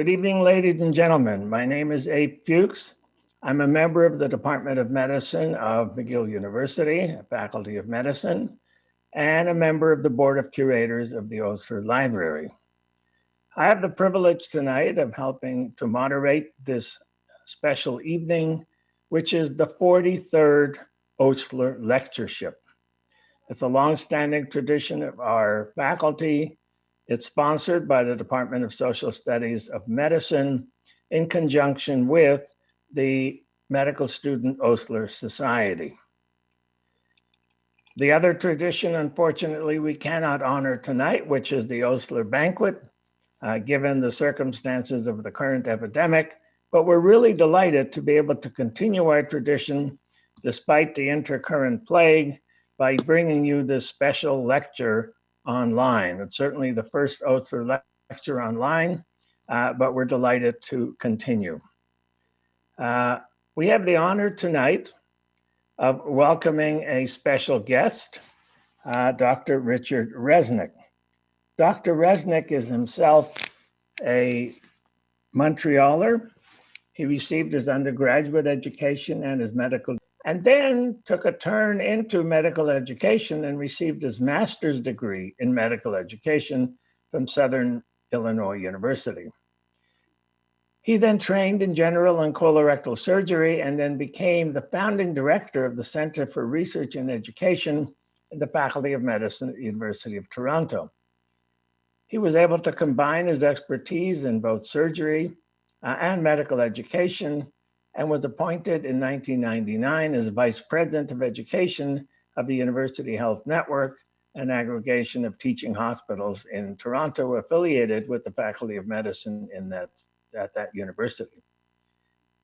Good evening, ladies and gentlemen. My name is Abe Fuchs. I'm a member of the Department of Medicine of McGill University, Faculty of Medicine, and a member of the Board of Curators of the Osler Library. I have the privilege tonight of helping to moderate this special evening, which is the 43rd Osler Lectureship. It's a long-standing tradition of our faculty. It's sponsored by the Department of Social Studies of Medicine in conjunction with the Medical Student Osler Society. The other tradition, unfortunately, we cannot honor tonight, which is the Osler Banquet, given the circumstances of the current epidemic, but we're really delighted to be able to continue our tradition despite the intercurrent plague by bringing you this special lecture online. It's certainly the first Osler lecture online, but we're delighted to continue. We have the honor tonight of welcoming a special guest, Dr. Richard Reznick. Dr. Reznick is himself a Montrealer. He received his undergraduate education and his medical, and then took a turn into medical education and received his master's degree in medical education from Southern Illinois University. He then trained in general and colorectal surgery and then became the founding director of the Center for Research and Education at the Faculty of Medicine at the University of Toronto. He was able to combine his expertise in both surgery and medical education, and was appointed in 1999 as Vice President of Education of the University Health Network, an aggregation of teaching hospitals in Toronto affiliated with the Faculty of Medicine at that university.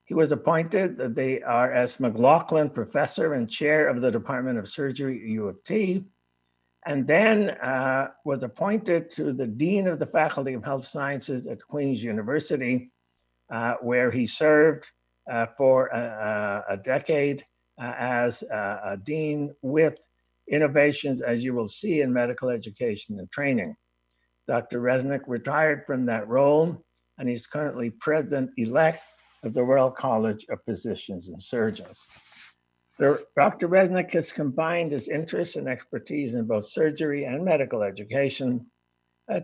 He was appointed the R.S. McLaughlin Professor and Chair of the Department of Surgery at U of T, and then was appointed to the Dean of the Faculty of Health Sciences at Queen's University, where he served for a decade as a dean with innovations, as you will see, in medical education and training. Dr. Reznick retired from that role, and he's currently president-elect of the Royal College of Physicians and Surgeons. Dr. Reznick has combined his interests and expertise in both surgery and medical education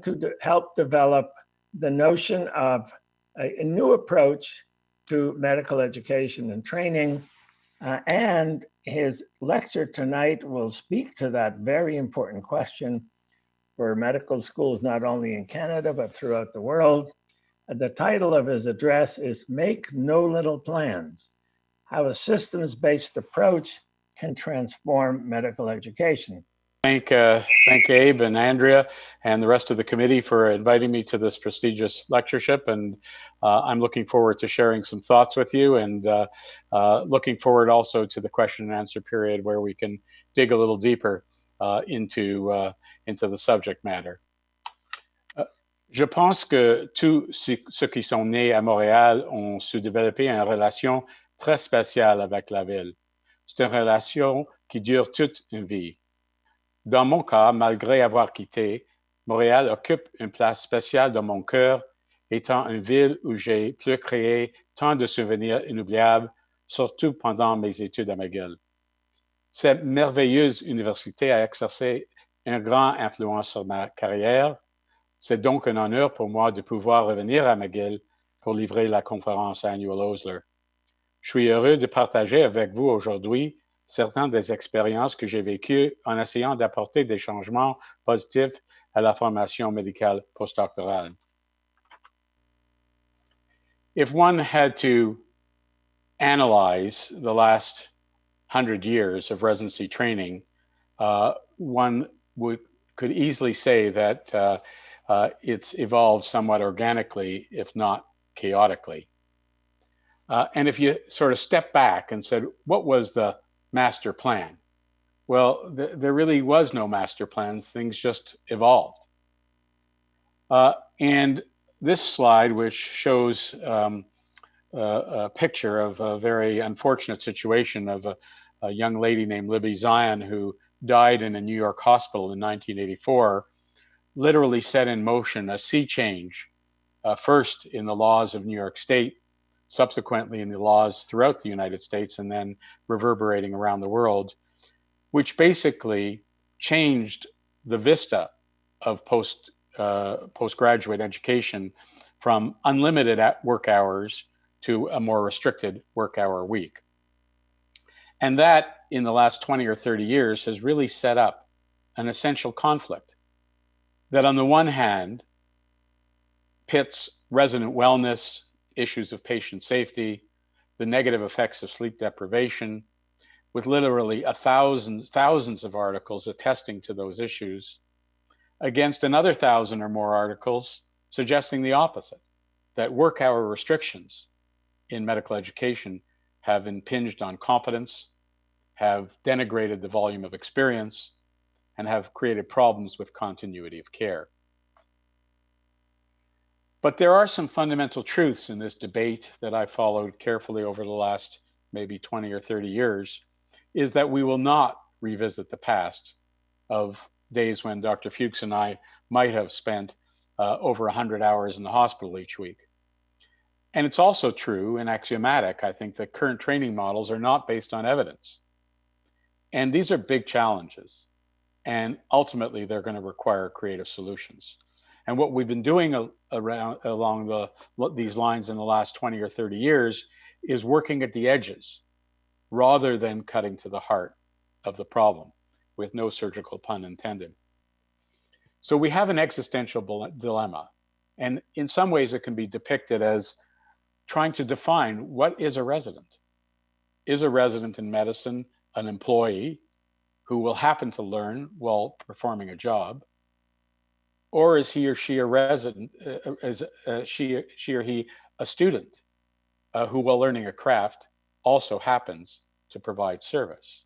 to help develop the notion of a new approach to medical education and training, and his lecture tonight will speak to that very important question for medical schools, not only in Canada, but throughout the world. The title of his address is Make No Little Plans, How a Systems-Based Approach Can Transform Medical Education. Thank Abe and Andrea and the rest of the committee for inviting me to this prestigious lectureship, and I'm looking forward to sharing some thoughts with you, and looking forward also to the question and answer period where we can dig a little deeper into the subject matter. Je pense que tous ceux qui sont nés à Montréal ont su développer une relation très spéciale avec la ville. C'est une relation qui dure toute une vie. Dans mon cas, malgré avoir quitté, Montréal occupe une place spéciale dans mon cœur, étant une ville où j'ai pu créer tant de souvenirs inoubliables, surtout pendant mes études à McGill. Cette merveilleuse université a exercé une grande influence sur ma carrière. C'est donc un honneur pour moi de pouvoir revenir à McGill pour livrer la conférence annuelle Osler. Je suis heureux de partager avec vous aujourd'hui certaines des expériences que j'ai vécues en essayant d'apporter des changements positifs à la formation médicale postdoctorale. If one had to analyze the last 100 years of residency training, one could easily say that it's evolved somewhat organically, if not chaotically. And if you sort of step back and said, what was the master plan? Well, there really was no master plans. Things just evolved. And this slide, which shows a picture of a very unfortunate situation of a young lady named Libby Zion who died in a New York hospital in 1984, literally set in motion a sea change first in the laws of New York State, subsequently in the laws throughout the United States, and then reverberating around the world, which basically changed the vista of postgraduate education from unlimited work hours to a more restricted work hour week. And that, in the last 20 or 30 years, has really set up an essential conflict that, on the one hand, pits resident wellness, issues of patient safety, the negative effects of sleep deprivation, with literally thousands of articles attesting to those issues, against another 1,000 or more articles suggesting the opposite, that work hour restrictions in medical education have impinged on competence, have denigrated the volume of experience, and have created problems with continuity of care. But there are some fundamental truths in this debate that I followed carefully over the last maybe 20 or 30 years, is that we will not revisit the past of days when Dr. Fuchs and I might have spent over 100 hours in the hospital each week. And it's also true and axiomatic, I think, that current training models are not based on evidence. And these are big challenges. And ultimately, they're going to require creative solutions. And what we've been doing along these lines in the last 20 or 30 years is working at the edges rather than cutting to the heart of the problem, with no surgical pun intended. So we have an existential dilemma. And in some ways, it can be depicted as trying to define what is a resident. Is a resident in medicine an employee who will happen to learn while performing a job? Or is he or she a resident, she or he a student who, while learning a craft, also happens to provide service?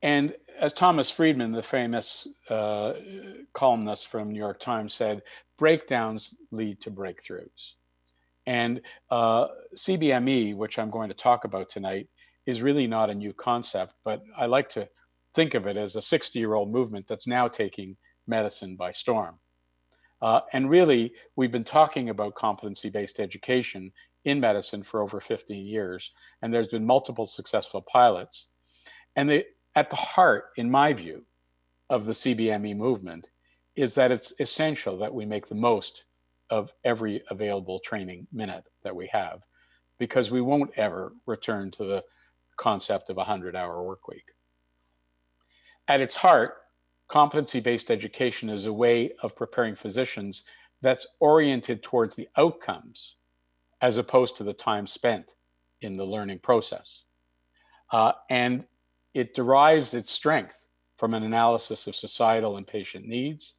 And as Thomas Friedman, the famous columnist from New York Times, said, breakdowns lead to breakthroughs. And CBME, which I'm going to talk about tonight, is really not a new concept, but I like to think of it as a 60-year-old movement that's now taking medicine by storm. And really, we've been talking about competency-based education in medicine for over 15 years, and there's been multiple successful pilots. And at the heart, in my view, of the CBME movement is that it's essential that we make the most of every available training minute that we have, because we won't ever return to the concept of a 100-hour work week. At its heart, competency-based education is a way of preparing physicians that's oriented towards the outcomes as opposed to the time spent in the learning process. And it derives its strength from an analysis of societal and patient needs,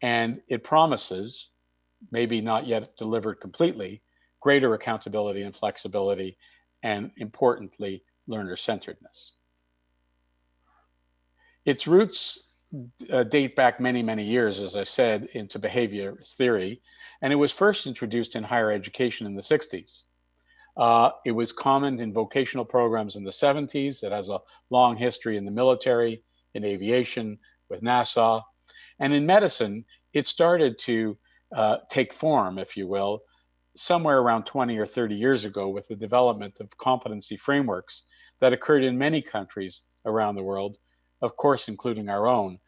and it promises, maybe not yet delivered completely, greater accountability and flexibility, and importantly, learner-centeredness. Its roots date back many, many years, as I said, into behaviorist theory, and it was first introduced in higher education in the 60s. It was common in vocational programs in the 70s. It has a long history in the military, in aviation, with NASA. And in medicine, it started to take form, if you will, somewhere around 20 or 30 years ago with the development of competency frameworks that occurred in many countries around the world, of course, including our own,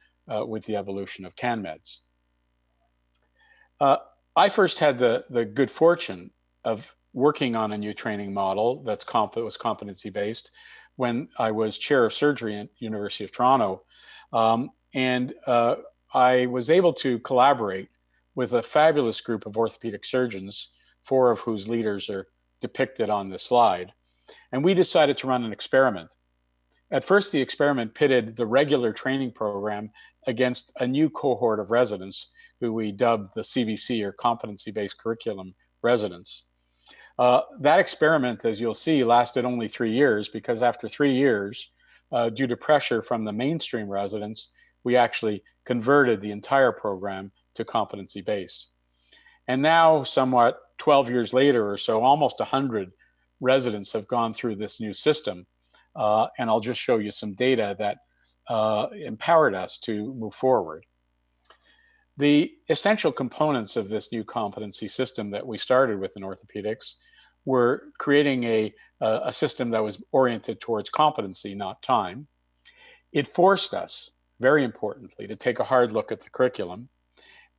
with the evolution of CanMeds. I first had the good fortune of working on a new training model that was competency-based when I was chair of surgery at University of Toronto. I was able to collaborate with a fabulous group of orthopedic surgeons, 4 of whose leaders are depicted on this slide. And we decided to run an experiment. At first, the experiment pitted the regular training program against a new cohort of residents who we dubbed the CBC, or competency-based curriculum residents. That experiment, as you'll see, lasted only 3 years, because after 3 years, due to pressure from the mainstream residents, we actually converted the entire program to competency-based. And now, somewhat 12 years later or so, almost 100 residents have gone through this new system. And I'll just show you some data that empowered us to move forward. The essential components of this new competency system that we started with in orthopedics were creating a system that was oriented towards competency, not time. It forced us, very importantly, to take a hard look at the curriculum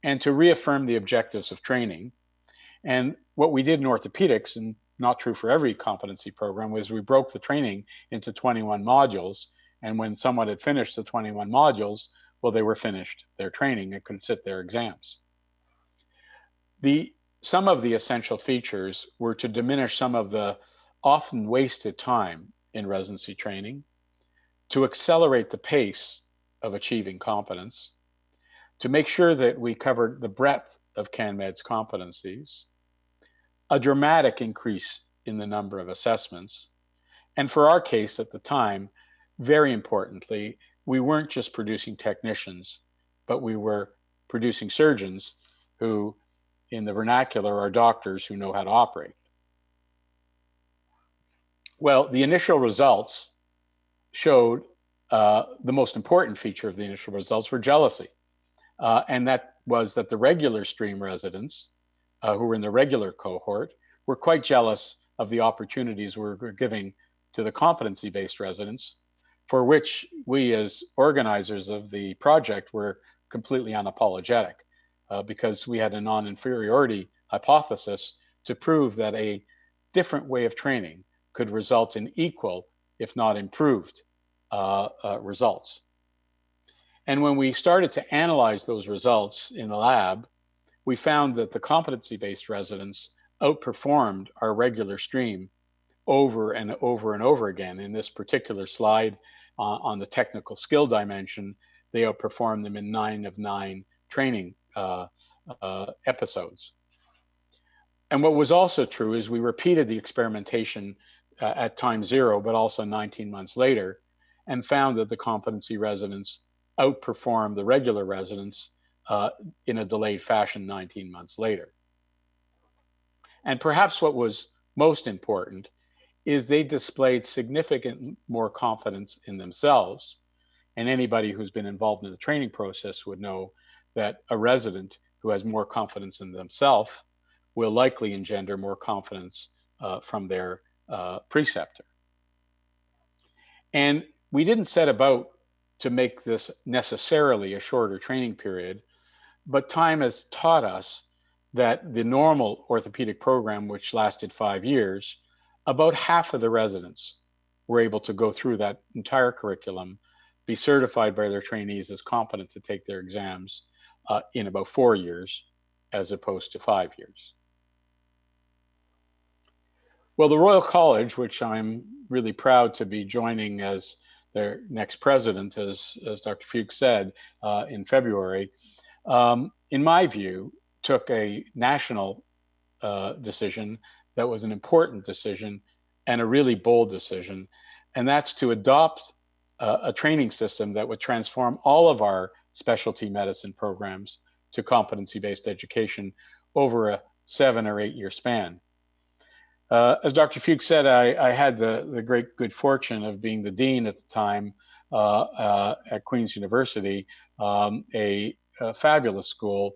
and to reaffirm the objectives of training. And what we did in orthopedics, and not true for every competency program, was we broke the training into 21 modules. And when someone had finished the 21 modules, well, they were finished their training and could sit their exams. Some of the essential features were to diminish some of the often wasted time in residency training, to accelerate the pace of achieving competence, to make sure that we covered the breadth of CanMed's competencies, a dramatic increase in the number of assessments, and for our case at the time, very importantly, we weren't just producing technicians, but we were producing surgeons who, in the vernacular, are doctors who know how to operate. Well, the initial results showed the most important feature of the initial results were jealousy. And that was that the regular stream residents who were in the regular cohort were quite jealous of the opportunities we were giving to the competency-based residents, for which we as organizers of the project were completely unapologetic, because we had a non-inferiority hypothesis to prove that a different way of training could result in equal, if not improved, results. And when we started to analyze those results in the lab, we found that the competency-based residents outperformed our regular stream over and over and over again. In this particular slide on the technical skill dimension, they outperformed them in 9 of 9 training episodes. And what was also true is we repeated the experimentation at time 0, but also 19 months later, and found that the competency residents outperformed the regular residents in a delayed fashion 19 months later. And perhaps what was most important is they displayed significant more confidence in themselves. And anybody who's been involved in the training process would know that a resident who has more confidence in themselves will likely engender more confidence from their preceptor. And we didn't set about to make this necessarily a shorter training period, but time has taught us that the normal orthopedic program, which lasted 5 years, about half of the residents were able to go through that entire curriculum, be certified by their trainees as competent to take their exams in about 4 years, as opposed to 5 years. Well, the Royal College, which I'm really proud to be joining as their next president, as Dr. Fuchs said in February, in my view, took a national decision that was an important decision and a really bold decision, and that's to adopt a training system that would transform all of our specialty medicine programs to competency-based education over a 7 or 8 year span. As Dr. Fuchs said, I had the great good fortune of being the dean at the time at Queen's University, a fabulous school,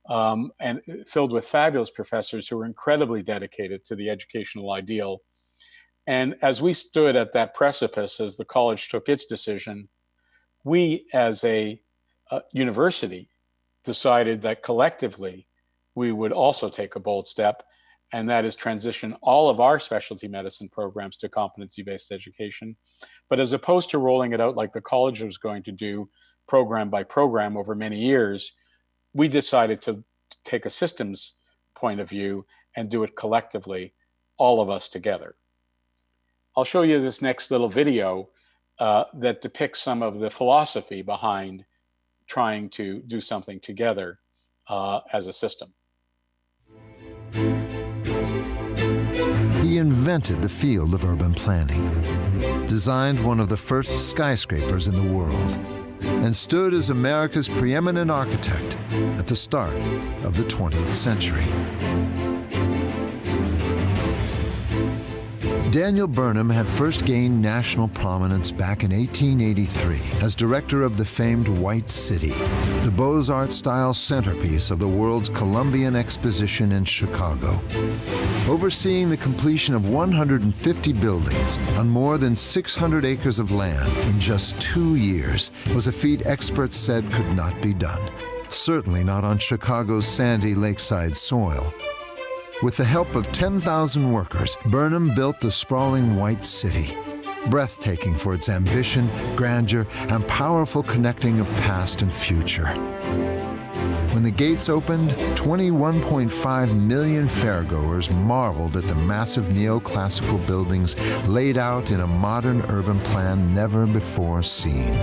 and filled with fabulous professors who were incredibly dedicated to the educational ideal. And as we stood at that precipice, as the college took its decision, we as a university decided that collectively we would also take a bold step, and that is transition all of our specialty medicine programs to competency-based education. But as opposed to rolling it out like the college was going to do program by program over many years, we decided to take a systems point of view and do it collectively, all of us together. I'll show you this next little video that depicts some of the philosophy behind trying to do something together as a system. He invented the field of urban planning, designed one of the first skyscrapers in the world, and stood as America's preeminent architect at the start of the 20th century. Daniel Burnham had first gained national prominence back in 1883 as director of the famed White City, the Beaux-Arts-style centerpiece of the world's Columbian Exposition in Chicago. Overseeing the completion of 150 buildings on more than 600 acres of land in just 2 years was a feat experts said could not be done. Certainly not on Chicago's sandy lakeside soil. With the help of 10,000 workers, Burnham built the sprawling White City, breathtaking for its ambition, grandeur, and powerful connecting of past and future. When the gates opened, 21.5 million fairgoers marveled at the massive neoclassical buildings laid out in a modern urban plan never before seen.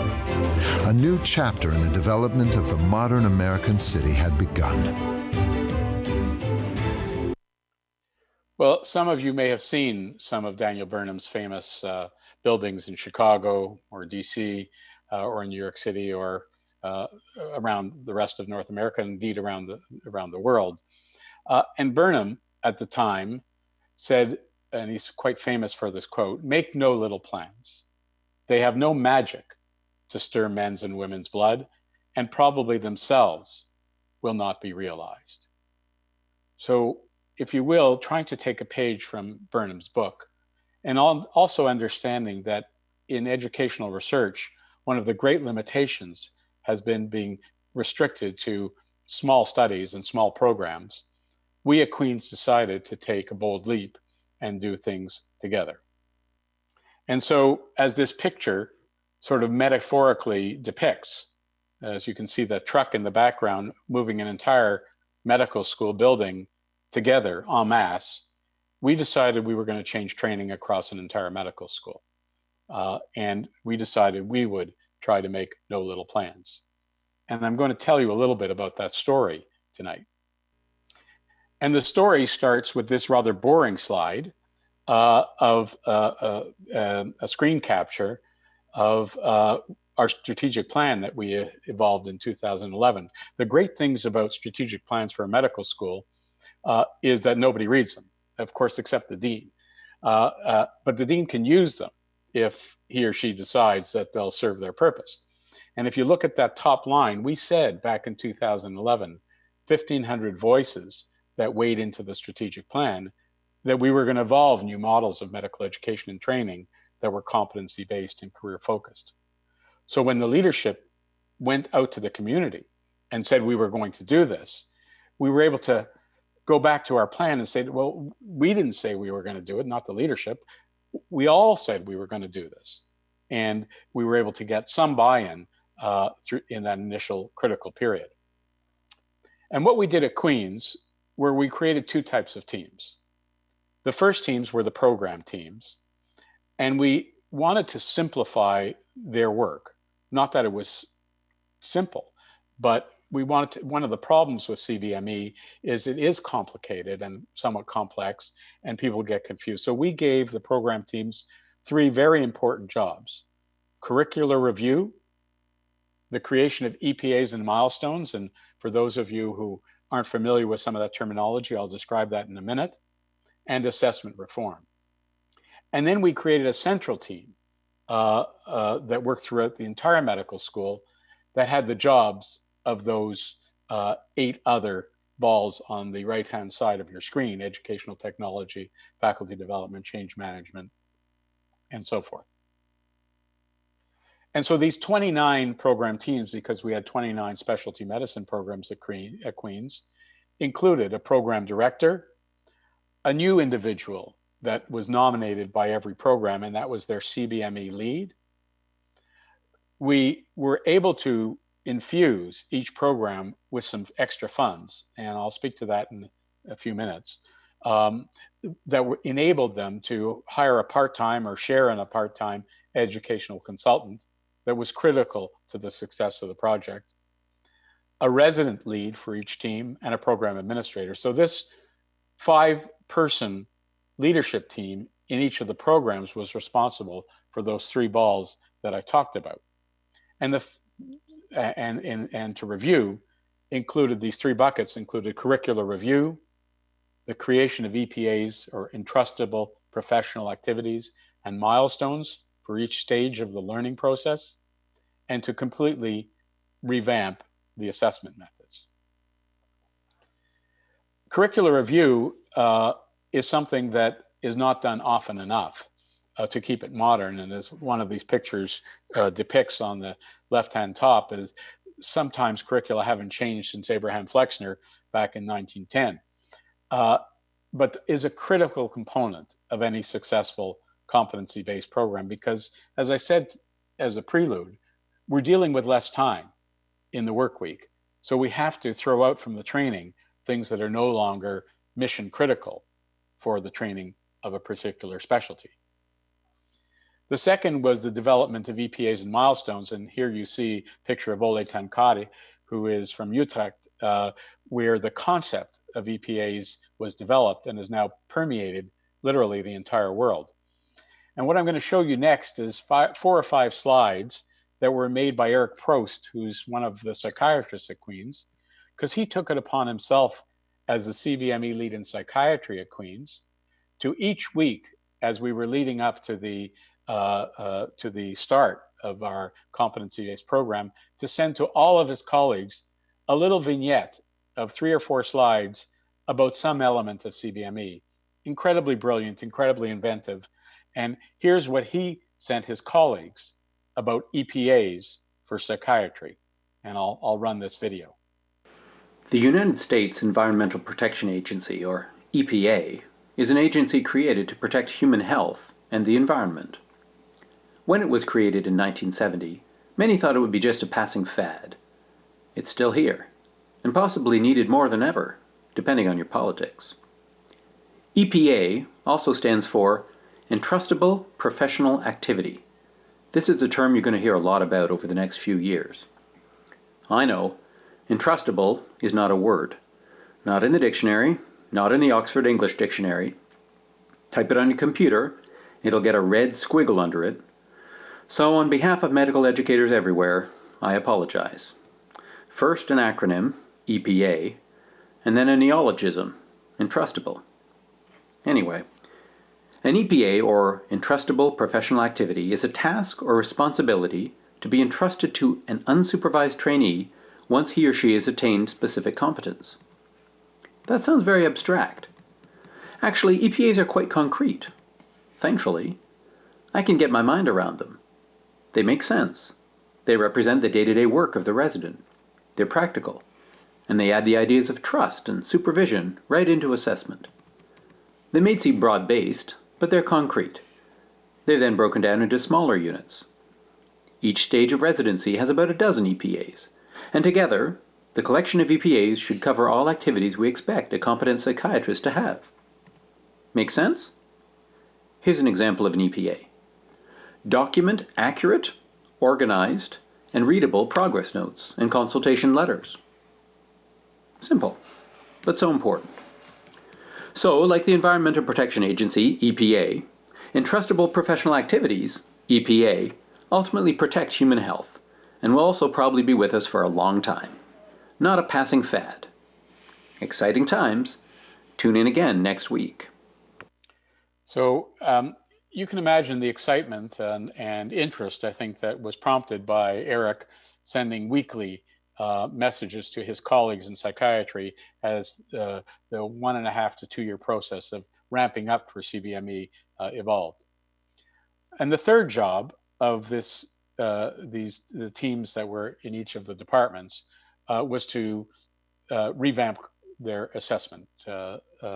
A new chapter in the development of the modern American city had begun. Well, some of you may have seen some of Daniel Burnham's famous buildings in Chicago or DC or in New York City or around the rest of North America, indeed around the world. And Burnham at the time said, and he's quite famous for this quote, "Make no little plans. They have no magic to stir men's and women's blood, and probably themselves will not be realized." So, if you will, trying to take a page from Burnham's book, and also understanding that in educational research, one of the great limitations has been being restricted to small studies and small programs. We at Queen's decided to take a bold leap and do things together. And so as this picture sort of metaphorically depicts, as you can see the truck in the background moving an entire medical school building together en masse, we decided we were going to change training across an entire medical school. And we decided we would try to make no little plans. And I'm going to tell you a little bit about that story tonight. And the story starts with this rather boring slide of a screen capture of our strategic plan that we evolved in 2011. The great things about strategic plans for a medical school is that nobody reads them, of course, except the dean. But the dean can use them if he or she decides that they'll serve their purpose. And if you look at that top line, we said back in 2011, 1,500 voices that weighed into the strategic plan, that we were going to evolve new models of medical education and training that were competency-based and career-focused. So when the leadership went out to the community and said we were going to do this, we were able to go back to our plan and say, well, we didn't say we were going to do it, not the leadership. We all said we were going to do this. And we were able to get some buy-in in that initial critical period. And what we did at Queen's, where we created two types of teams. The first teams were the program teams. And we wanted to simplify their work. Not that it was simple, but we wanted to, one of the problems with CBME is it is complicated and somewhat complex, and people get confused. So we gave the program teams three very important jobs: curricular review, the creation of EPAs and milestones. And for those of you who aren't familiar with some of that terminology, I'll describe that in a minute, and assessment reform. And then we created a central team that worked throughout the entire medical school that had the jobs of those 8 other balls on the right-hand side of your screen: educational technology, faculty development, change management, and so forth. And so these 29 program teams, because we had 29 specialty medicine programs at Queen's, included a program director, a new individual that was nominated by every program, and that was their CBME lead. We were able to infuse each program with some extra funds, and I'll speak to that in a few minutes, that enabled them to hire a part-time or share in a part-time educational consultant that was critical to the success of the project, a resident lead for each team, and a program administrator. So this 5-person leadership team in each of the programs was responsible for those 3 balls that I talked about. And to review, included these 3 buckets, included curricular review, the creation of EPAs, or entrustable professional activities and milestones for each stage of the learning process, and to completely revamp the assessment methods. Curricular review is something that is not done often enough to keep it modern. And as one of these pictures depicts on the left-hand top, is sometimes curricula haven't changed since Abraham Flexner back in 1910, but is a critical component of any successful competency-based program, because, as I said as a prelude, we're dealing with less time in the work week. So we have to throw out from the training things that are no longer mission critical for the training of a particular specialty. The second was the development of EPAs and milestones. And here you see a picture of Ole Tankade, who is from Utrecht, where the concept of EPAs was developed and has now permeated literally the entire world. And what I'm going to show you next is 4 or 5 slides that were made by Eric Prost, who's one of the psychiatrists at Queen's, because he took it upon himself as the CVME lead in psychiatry at Queen's to each week, as we were leading up to the start of our competency-based program, to send to all of his colleagues a little vignette of 3 or 4 slides about some element of CVME. Incredibly brilliant, incredibly inventive. And here's what he sent his colleagues about EPAs for psychiatry. And I'll run this video. The United States Environmental Protection Agency, or EPA, is an agency created to protect human health and the environment. When it was created in 1970, many thought it would be just a passing fad. It's still here, and possibly needed more than ever, depending on your politics. EPA also stands for Entrustable Professional Activity. This is a term you're going to hear a lot about over the next few years. I know, entrustable is not a word. Not in the dictionary, not in the Oxford English Dictionary. Type it on your computer, it'll get a red squiggle under it. So on behalf of medical educators everywhere, I apologize. First an acronym, EPA, and then a neologism, entrustable. Anyway, an EPA, or Entrustable Professional Activity, is a task or responsibility to be entrusted to an unsupervised trainee once he or she has attained specific competence. That sounds very abstract. Actually, EPAs are quite concrete. Thankfully, I can get my mind around them. They make sense. They represent the day-to-day work of the resident. They're practical, and they add the ideas of trust and supervision right into assessment. They may seem broad-based, but they're concrete. They're then broken down into smaller units. Each stage of residency has about a dozen EPAs, and together, the collection of EPAs should cover all activities we expect a competent psychiatrist to have. Make sense? Here's an example of an EPA. Document accurate, organized, and readable progress notes and consultation letters. Simple, but so important. So, like the Environmental Protection Agency, EPA, Entrustable Professional Activities, EPA, ultimately protect human health, and will also probably be with us for a long time. Not a passing fad. Exciting times. Tune in again next week. So you can imagine the excitement and interest, I think, that was prompted by Eric sending weekly messages to his colleagues in psychiatry as the 1.5 to 2 year process of ramping up for CVME evolved. And the third job of the teams that were in each of the departments was to revamp their assessment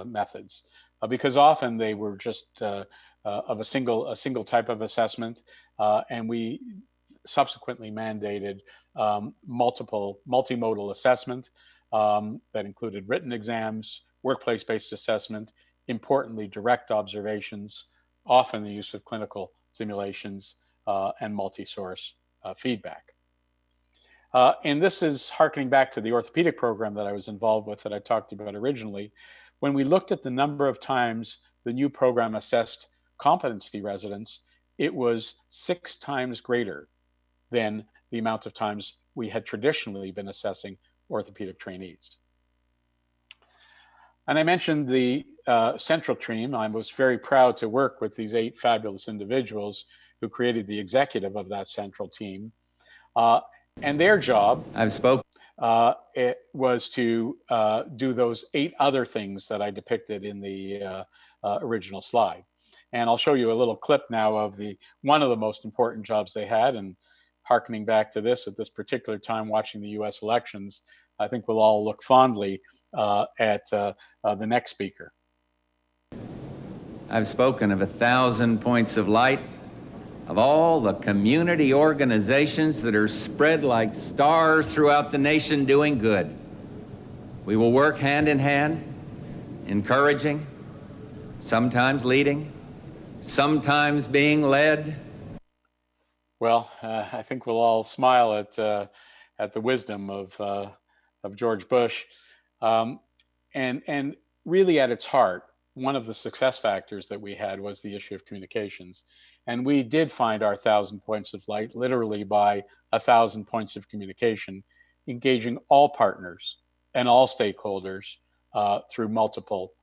methods, because often they were just of a single type of assessment, and we subsequently mandated multimodal assessment that included written exams, workplace-based assessment, importantly direct observations, often the use of clinical simulations, and multi-source feedback. And this is harkening back to the orthopedic program that I was involved with that I talked about originally. When we looked at the number of times the new program assessed competency residents, it was 6 times greater than the amount of times we had traditionally been assessing orthopedic trainees. And I mentioned the central team, I was very proud to work with these 8 fabulous individuals who created the executive of that central team. And their job it was to do those 8 other things that I depicted in the original slide. And I'll show you a little clip now of one of the most important jobs they had. And hearkening back to this at this particular time, watching the US elections, I think we'll all look fondly at the next speaker. I've spoken of 1,000 points of light, of all the community organizations that are spread like stars throughout the nation doing good. We will work hand in hand, encouraging, sometimes leading, sometimes being led. Well, I think we'll all smile at the wisdom of George Bush, and really at its heart, one of the success factors that we had was the issue of communications. And we did find our 1,000 points of light literally by 1,000 points of communication, engaging all partners and all stakeholders through multiple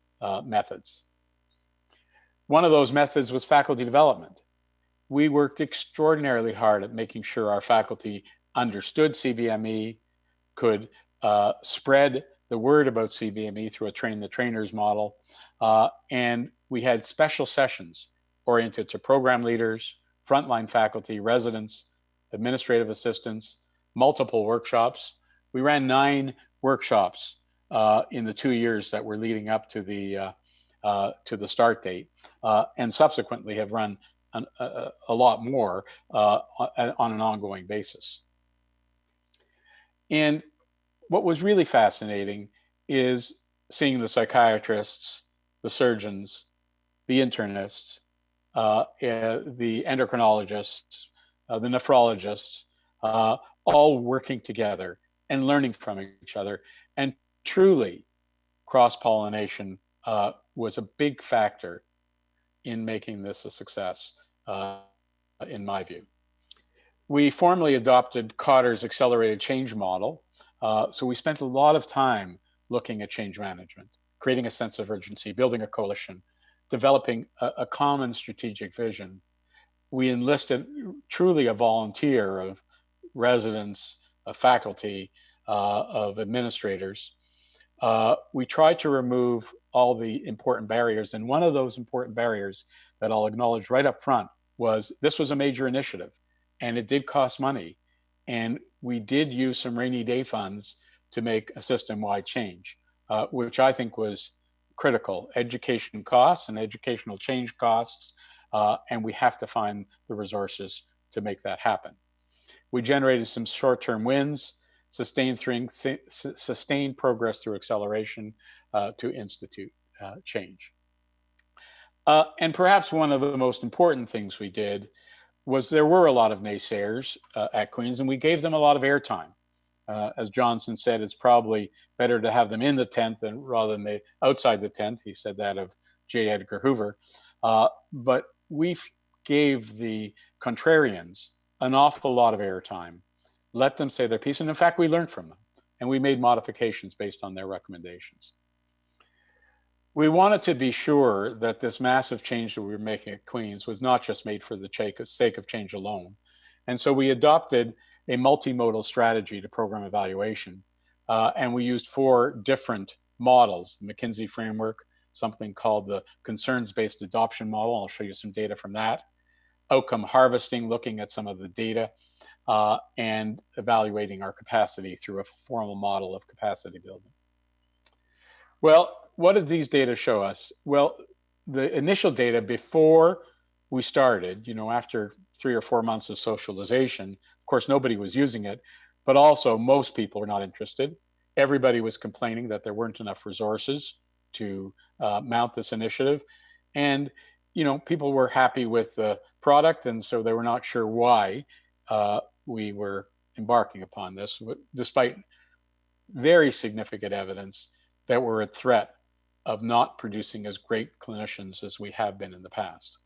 methods. One of those methods was faculty development. We worked extraordinarily hard at making sure our faculty understood CBME, could spread the word about CBME through a train the trainers model, and we had special sessions oriented to program leaders, frontline faculty, residents, administrative assistants, multiple workshops. We ran 9 workshops in the 2 years that were leading up to the start date, and subsequently have run a lot more on an ongoing basis. And what was really fascinating is seeing the psychiatrists, the surgeons, the internists, the endocrinologists, the nephrologists, all working together and learning from each other. And truly, cross-pollination was a big factor in making this a success, in my view. We formally adopted Cotter's accelerated change model. So we spent a lot of time looking at change management, creating a sense of urgency, building a coalition, developing a common strategic vision. We enlisted truly a volunteer of residents, of faculty, of administrators. We tried to remove all the important barriers. And one of those important barriers that I'll acknowledge right up front was this was a major initiative and it did cost money. And we did use some rainy day funds to make a system-wide change, which I think was critical. Education costs and educational change costs, and we have to find the resources to make that happen. We generated some short-term wins, sustained progress through acceleration to institute change. And perhaps one of the most important things we did was there were a lot of naysayers at Queen's, and we gave them a lot of airtime. As Johnson said, it's probably better to have them in the tent rather than outside the tent. He said that of J. Edgar Hoover. But we gave the contrarians an awful lot of airtime, let them say their piece, and in fact, we learned from them, and we made modifications based on their recommendations. We wanted to be sure that this massive change that we were making at Queen's was not just made for the sake of change alone. And so we adopted a multimodal strategy to program evaluation. And we used 4 different models, the McKinsey framework, something called the concerns-based adoption model. I'll show you some data from that. Outcome harvesting, looking at some of the data and evaluating our capacity through a formal model of capacity building. Well, what did these data show us? Well, the initial data before we started, after 3 or 4 months of socialization, of course, nobody was using it, but also most people were not interested. Everybody was complaining that there weren't enough resources to mount this initiative. And, people were happy with the product, and so they were not sure why we were embarking upon this, despite very significant evidence that we're a threat of not producing as great clinicians as we have been in the past.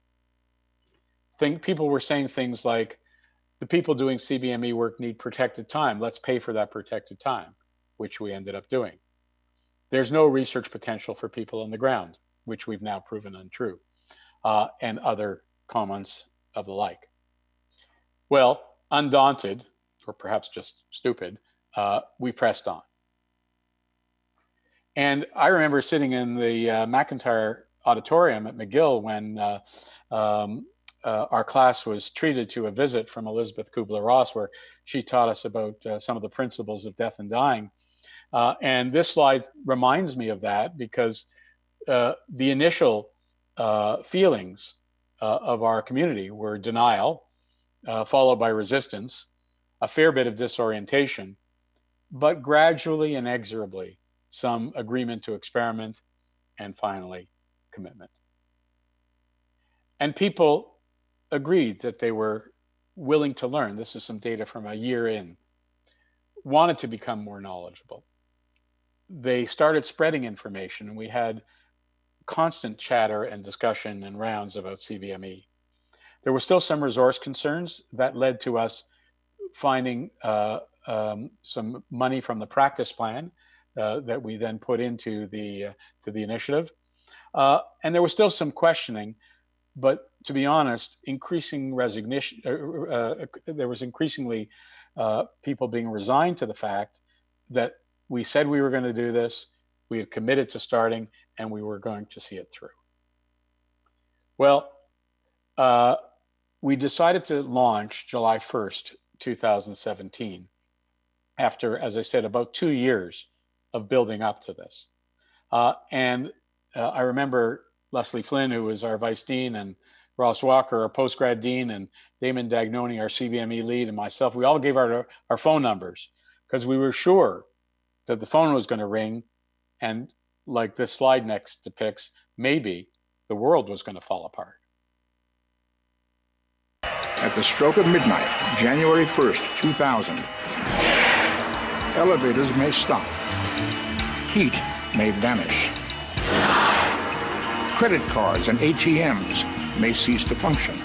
People were saying things like, the people doing CBME work need protected time. Let's pay for that protected time, which we ended up doing. There's no research potential for people on the ground. which we've now proven untrue, and other comments of the like. Well, undaunted, or perhaps just stupid, we pressed on. And I remember sitting in the McIntyre Auditorium at McGill when our class was treated to a visit from Elizabeth Kubler-Ross, where she taught us about some of the principles of death and dying. And this slide reminds me of that, because the initial feelings of our community were denial, followed by resistance, a fair bit of disorientation, but gradually, inexorably, some agreement to experiment, and finally, commitment. And people agreed that they were willing to learn. This is some data from a year in. Wanted to become more knowledgeable. They started spreading information, and we had constant chatter and discussion and rounds about CBME. There were still some resource concerns that led to us finding some money from the practice plan that we then put into the initiative. And there was still some questioning, but to be honest, increasing resignation, there was increasingly people being resigned to the fact that we said we were going to do this, we had committed to starting, and we were going to see it through. Well, we decided to launch July 1st, 2017, after, as I said, about 2 years of building up to this. And I remember Leslie Flynn, who was our vice dean, and Ross Walker, our postgrad dean, and Damon Dagnoni, our CBME lead, and myself, we all gave our phone numbers, because we were sure that the phone was going to ring, and like this slide next depicts, maybe the world was going to fall apart. At the stroke of midnight, January 1st, 2000, elevators may stop. Heat may vanish. Credit cards and ATMs may cease to function.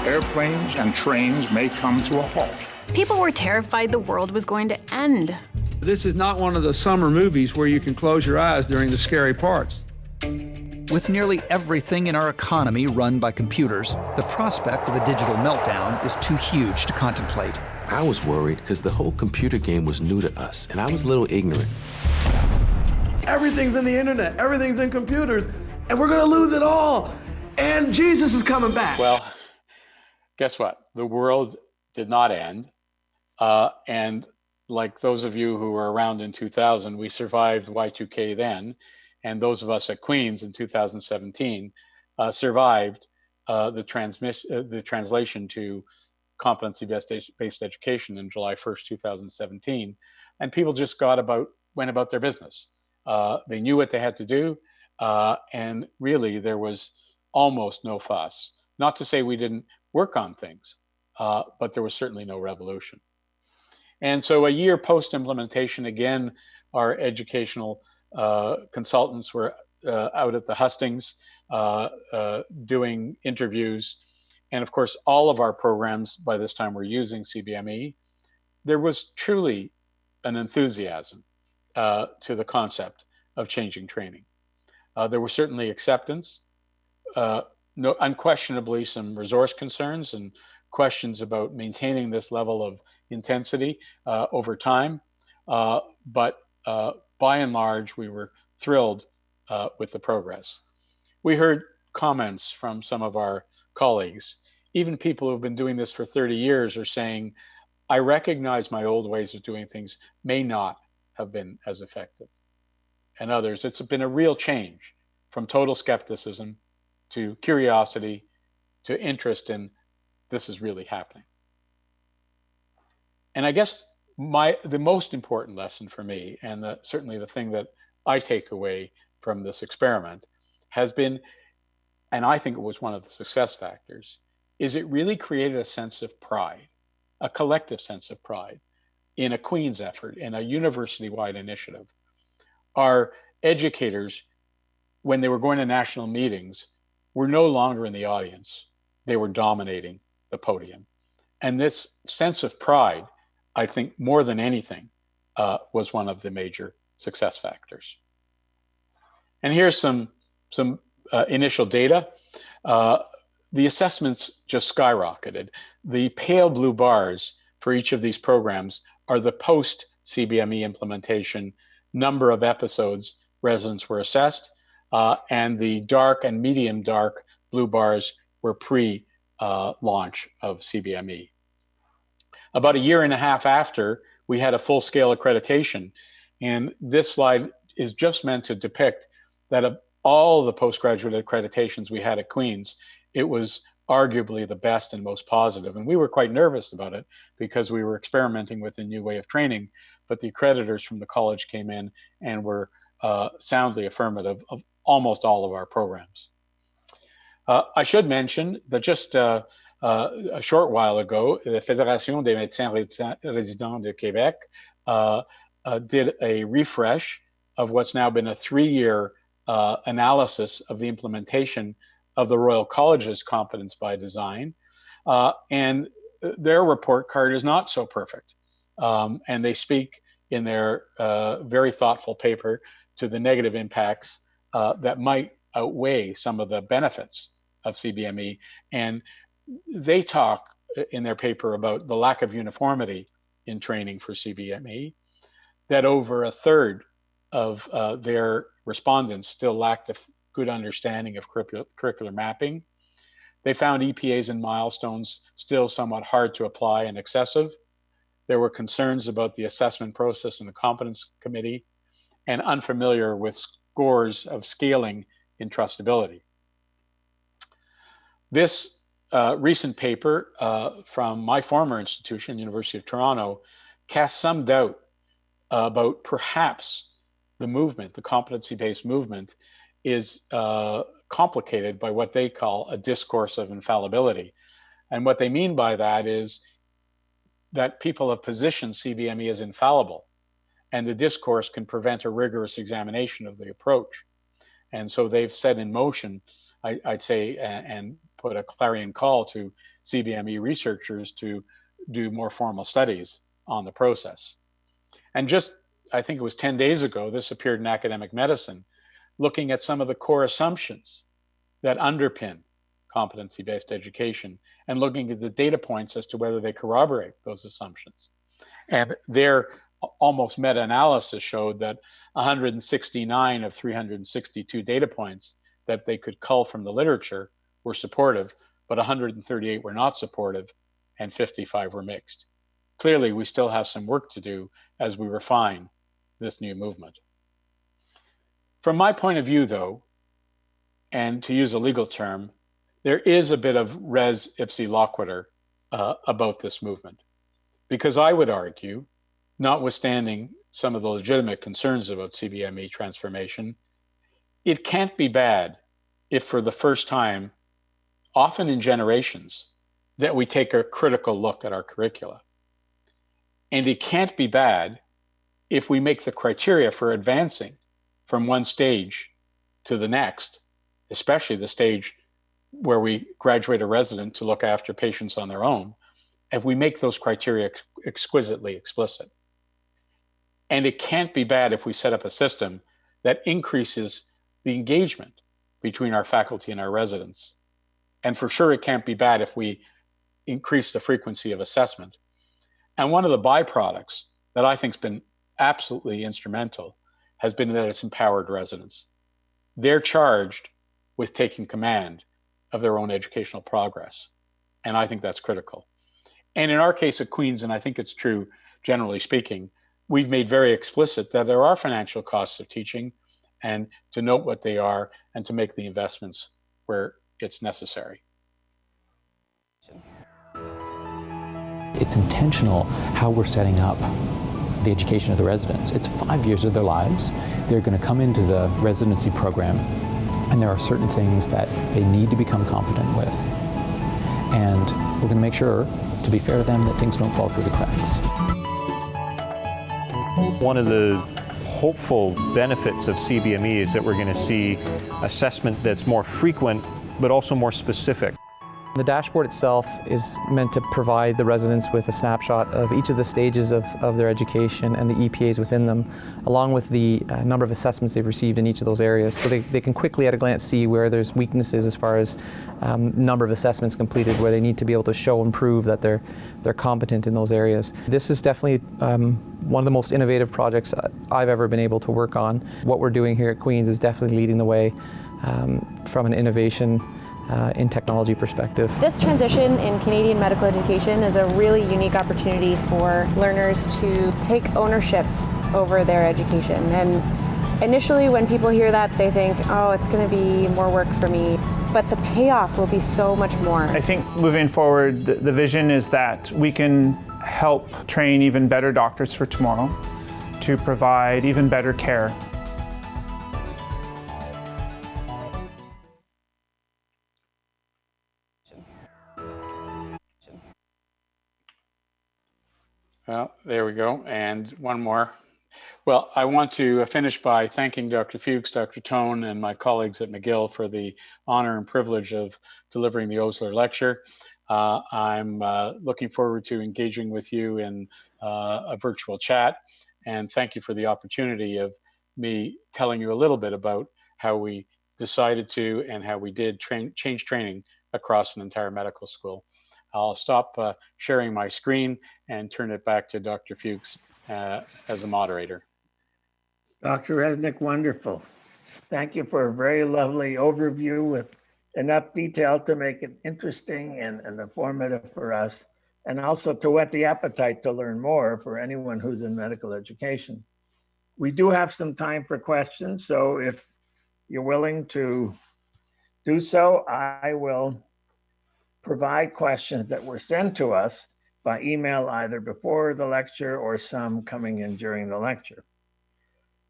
Airplanes and trains may come to a halt. People were terrified the world was going to end. This is not one of the summer movies where you can close your eyes during the scary parts. With nearly everything in our economy run by computers, the prospect of a digital meltdown is too huge to contemplate. I was worried because the whole computer game was new to us, and I was a little ignorant. Everything's in the internet, everything's in computers, and we're gonna lose it all. And Jesus is coming back. Well, guess what? The world did not end. And like those of you who were around in 2000, we survived Y2K then. And those of us at Queen's in 2017 survived the translation to competency-based education in July 1st, 2017. And people just went about their business. They knew what they had to do. And really, there was almost no fuss. Not to say we didn't work on things, but there was certainly no revolution. And so a year post-implementation, again, our educational consultants were out at the hustings doing interviews. And of course, all of our programs by this time were using CBME. There was truly an enthusiasm to the concept of changing training. There was certainly acceptance, unquestionably some resource concerns and questions about maintaining this level of intensity over time. But by and large, we were thrilled with the progress. We heard comments from some of our colleagues. Even people who've been doing this for 30 years are saying, I recognize my old ways of doing things may not have been as effective. And others, it's been a real change from total skepticism to curiosity to interest in this is really happening. And I guess the most important lesson for me, and certainly the thing that I take away from this experiment, has been, and I think it was one of the success factors, is it really created a sense of pride, a collective sense of pride in a Queen's effort, in a university-wide initiative. Our educators, when they were going to national meetings, were no longer in the audience. They were dominating the podium. And this sense of pride, I think more than anything, was one of the major success factors. And here's some initial data. The assessments just skyrocketed. The pale blue bars for each of these programs are the post-CBME implementation number of episodes residents were assessed, and the dark and medium dark blue bars were pre-launch of CBME. About a year and a half after, we had a full-scale accreditation, and this slide is just meant to depict that of all the postgraduate accreditations we had at Queen's, it was arguably the best and most positive. And we were quite nervous about it because we were experimenting with a new way of training, but the accreditors from the college came in and were soundly affirmative of almost all of our programs. I should mention that just a short while ago, the Fédération des médecins résidents de Québec did a refresh of what's now been a 3-year analysis of the implementation of the Royal College's competence by design. And their report card is not so perfect. And they speak in their very thoughtful paper to the negative impacts that might outweigh some of the benefits of CBME. And they talk in their paper about the lack of uniformity in training for CBME, that over a third of their respondents still lacked a good understanding of curricular mapping. They found EPAs and milestones still somewhat hard to apply and excessive. There were concerns about the assessment process in the competence committee and unfamiliar with scores of scaling in trustability. This recent paper from my former institution, University of Toronto, casts some doubt about perhaps the movement, the competency-based movement, is complicated by what they call a discourse of infallibility. And what they mean by that is that people have positioned CBME as infallible, and the discourse can prevent a rigorous examination of the approach. And so they've set in motion, I'd say, and put a clarion call to CBME researchers to do more formal studies on the process. And just, I think it was 10 days ago, this appeared in Academic Medicine, looking at some of the core assumptions that underpin competency-based education and looking at the data points as to whether they corroborate those assumptions. And their almost meta-analysis showed that 169 of 362 data points that they could cull from the literature were supportive, but 138 were not supportive and 55 were mixed. Clearly, we still have some work to do as we refine this new movement. From my point of view, though, and to use a legal term, there is a bit of res ipsa loquitur about this movement, because I would argue, notwithstanding some of the legitimate concerns about CBME transformation, it can't be bad if for the first time, often in generations, that we take a critical look at our curricula. And it can't be bad if we make the criteria for advancing from one stage to the next, especially the stage where we graduate a resident to look after patients on their own, if we make those criteria exquisitely explicit. And it can't be bad if we set up a system that increases the engagement between our faculty and our residents. And for sure, it can't be bad if we increase the frequency of assessment. And one of the byproducts that I think has been absolutely instrumental has been that it's empowered residents. They're charged with taking command of their own educational progress. And I think that's critical. And in our case at Queen's, and I think it's true generally speaking, we've made very explicit that there are financial costs of teaching, and to note what they are and to make the investments where it's necessary. It's intentional how we're setting up the education of the residents. It's 5 years of their lives. They're going to come into the residency program, and there are certain things that they need to become competent with. And we're going to make sure, to be fair to them, that things don't fall through the cracks. One of the hopeful benefits of CBME is that we're going to see assessment that's more frequent, but also more specific. The dashboard itself is meant to provide the residents with a snapshot of each of the stages of their education and the EPAs within them, along with the number of assessments they've received in each of those areas. So they can quickly at a glance see where there's weaknesses as far as number of assessments completed, where they need to be able to show and prove that they're competent in those areas. This is definitely one of the most innovative projects I've ever been able to work on. What we're doing here at Queen's is definitely leading the way from an innovation in technology perspective. This transition in Canadian medical education is a really unique opportunity for learners to take ownership over their education. And initially when people hear that, they think, oh, it's going to be more work for me. But the payoff will be so much more. I think moving forward, the vision is that we can help train even better doctors for tomorrow to provide even better care. Well, there we go. And one more. Well, I want to finish by thanking Dr. Fuchs, Dr. Tone, and my colleagues at McGill for the honor and privilege of delivering the Osler Lecture. I'm looking forward to engaging with you in a virtual chat. And thank you for the opportunity of me telling you a little bit about how we decided to and how we did change training across an entire medical school. I'll stop sharing my screen and turn it back to Dr. Fuchs as a moderator. Dr. Reznick, wonderful. Thank you for a very lovely overview with enough detail to make it interesting and informative for us, and also to whet the appetite to learn more for anyone who's in medical education. We do have some time for questions, so if you're willing to do so, I will provide questions that were sent to us by email either before the lecture or some coming in during the lecture.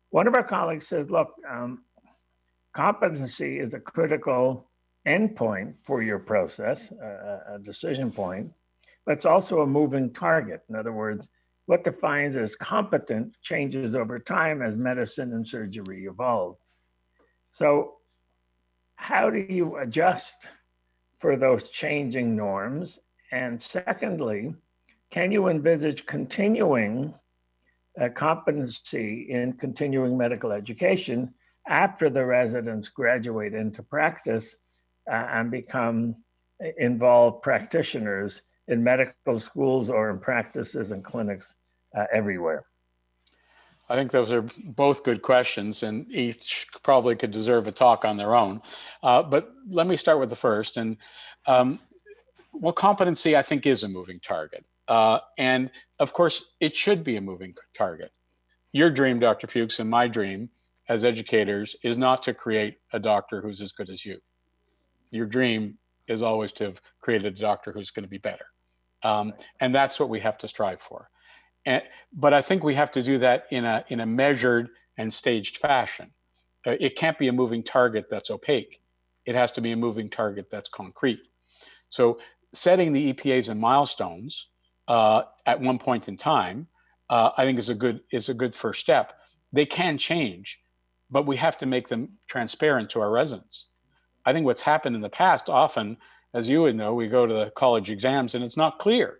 One of our colleagues says, look, competency is a critical endpoint for your process, a decision point, but it's also a moving target. In other words, what defines as competent changes over time as medicine and surgery evolve. So how do you adjust for those changing norms? And secondly, can you envisage continuing competency in continuing medical education after the residents graduate into practice and become involved practitioners in medical schools or in practices and clinics everywhere? I think those are both good questions, and each probably could deserve a talk on their own. But let me start with the first. And well, competency, I think, is a moving target. And of course, it should be a moving target. Your dream, Dr. Fuchs, and my dream as educators is not to create a doctor who's as good as you. Your dream is always to have created a doctor who's going to be better. And that's what we have to strive for. But I think we have to do that in a measured and staged fashion. It can't be a moving target that's opaque. It has to be a moving target that's concrete. So setting the EPAs and milestones at one point in time, I think is a good first step. They can change, but we have to make them transparent to our residents. I think what's happened in the past often, as you would know, we go to the college exams and it's not clear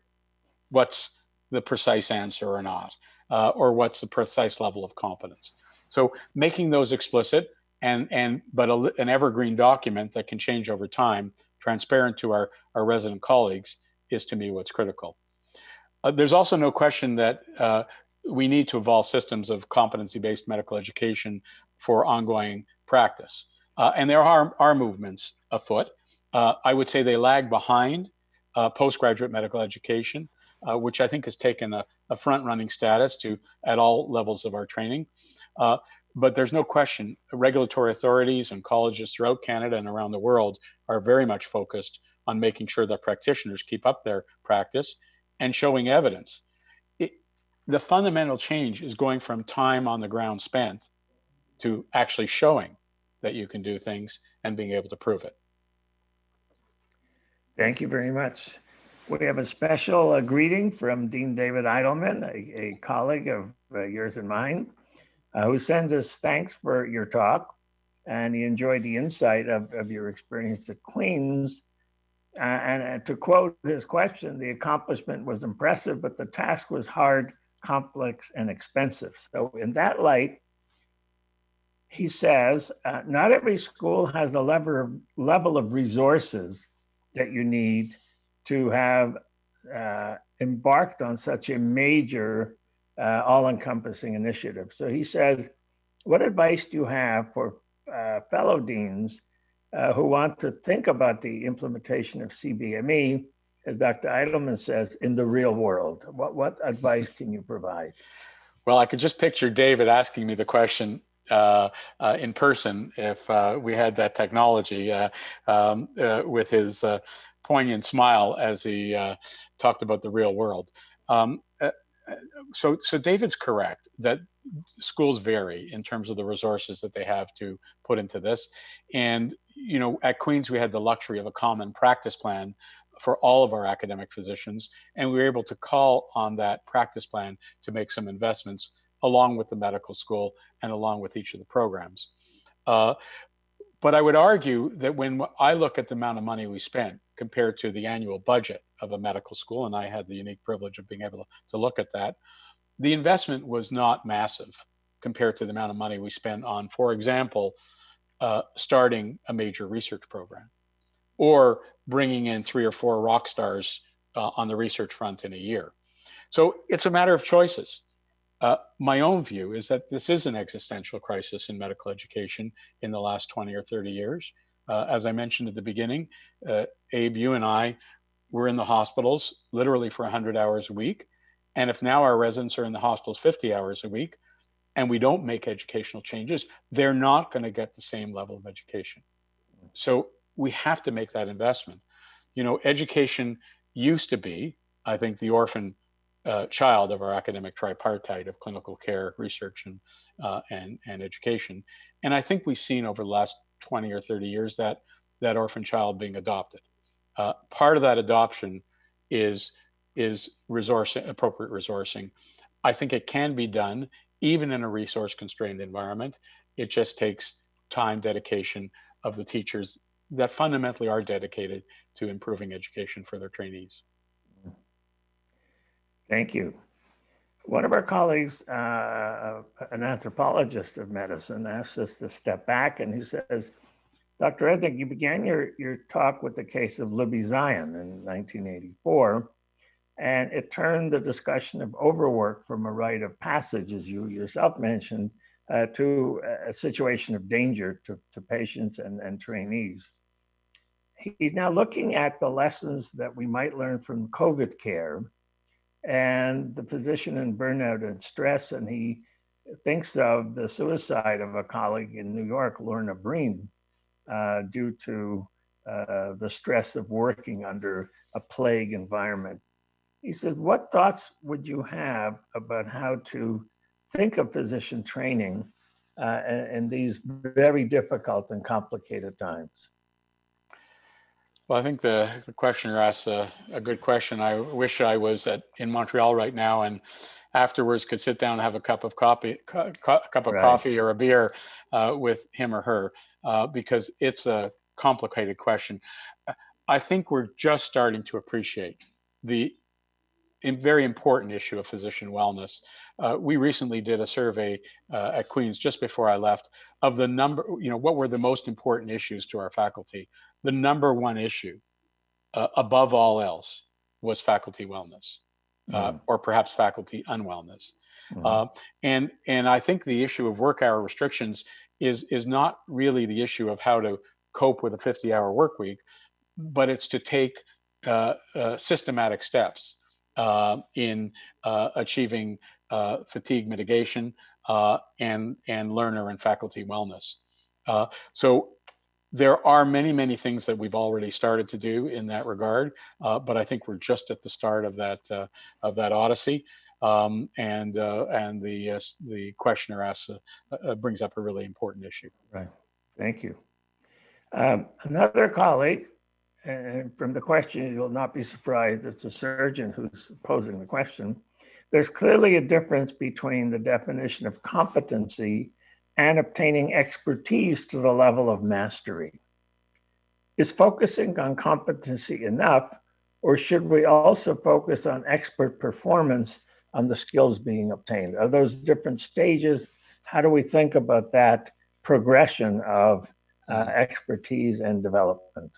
what's the precise answer or not, or what's the precise level of competence. So making those explicit but an evergreen document that can change over time, transparent to our resident colleagues, is to me what's critical. There's also no question that we need to evolve systems of competency-based medical education for ongoing practice. And there are movements afoot. I would say they lag behind postgraduate medical education, which I think has taken a front-running status at all levels of our training. But there's no question, regulatory authorities and colleges throughout Canada and around the world are very much focused on making sure that practitioners keep up their practice and showing evidence. The fundamental change is going from time on the ground spent to actually showing that you can do things and being able to prove it. Thank you very much. We have a special greeting from Dean David Eidelman, a colleague of yours and mine, who sends us thanks for your talk, and he enjoyed the insight of your experience at Queen's And to quote his question, the accomplishment was impressive, but the task was hard, complex, and expensive. So in that light, he says, not every school has the level of resources that you need to have embarked on such a major, all-encompassing initiative. So he says, what advice do you have for fellow deans who want to think about the implementation of CBME, as Dr. Eidelman says, in the real world? What advice can you provide? Well, I could just picture David asking me the question in person if we had that technology with his poignant smile as he talked about the real world. So David's correct that schools vary in terms of the resources that they have to put into this. And, you know, at Queen's, we had the luxury of a common practice plan for all of our academic physicians. And we were able to call on that practice plan to make some investments along with the medical school and along with each of the programs. But I would argue that when I look at the amount of money we spent compared to the annual budget of a medical school, and I had the unique privilege of being able to look at that, the investment was not massive compared to the amount of money we spent on, for example, starting a major research program or bringing in 3 or 4 rock stars on the research front in a year. So it's a matter of choices. My own view is that this is an existential crisis in medical education in the last 20 or 30 years. As I mentioned at the beginning, Abe, you and I were in the hospitals literally for 100 hours a week. And if now our residents are in the hospitals 50 hours a week and we don't make educational changes, they're not going to get the same level of education. So we have to make that investment. You know, education used to be, I think, the orphan child of our academic tripartite of clinical care, research, and education. And I think we've seen over the last 20 or 30 years that orphan child being adopted. Part of that adoption is resourcing, appropriate resourcing. I think it can be done even in a resource-constrained environment. It just takes time, dedication of the teachers that fundamentally are dedicated to improving education for their trainees. Thank you. One of our colleagues, an anthropologist of medicine, asked us to step back, and he says, Dr. Reznick, you began your talk with the case of Libby Zion in 1984, and it turned the discussion of overwork from a rite of passage, as you yourself mentioned, to a situation of danger to patients and trainees. He's now looking at the lessons that we might learn from COVID care and the physician in burnout and stress, and he thinks of the suicide of a colleague in New York, Lorna Breen, due to the stress of working under a plague environment. He says, what thoughts would you have about how to think of physician training in these very difficult and complicated times? Well, I think the questioner asked a good question. I wish I was in Montreal right now and afterwards could sit down and have a cup of coffee, coffee or a beer with him or her, because it's a complicated question. I think we're just starting to appreciate the very important issue of physician wellness. We recently did a survey at Queen's just before I left of the number, what were the most important issues to our faculty. The number one issue above all else was faculty wellness, or perhaps faculty unwellness. And I think the issue of work hour restrictions is not really the issue of how to cope with a 50-hour work week, but it's to take systematic steps in achieving fatigue mitigation and learner and faculty wellness. So there are many, many things that we've already started to do in that regard, but I think we're just at the start of that odyssey. And the questioner asks brings up a really important issue. Right. Thank you. Another colleague. And from the question, you'll not be surprised, it's a surgeon who's posing the question. There's clearly a difference between the definition of competency and obtaining expertise to the level of mastery. Is focusing on competency enough, or should we also focus on expert performance on the skills being obtained? Are those different stages? How do we think about that progression of expertise and development?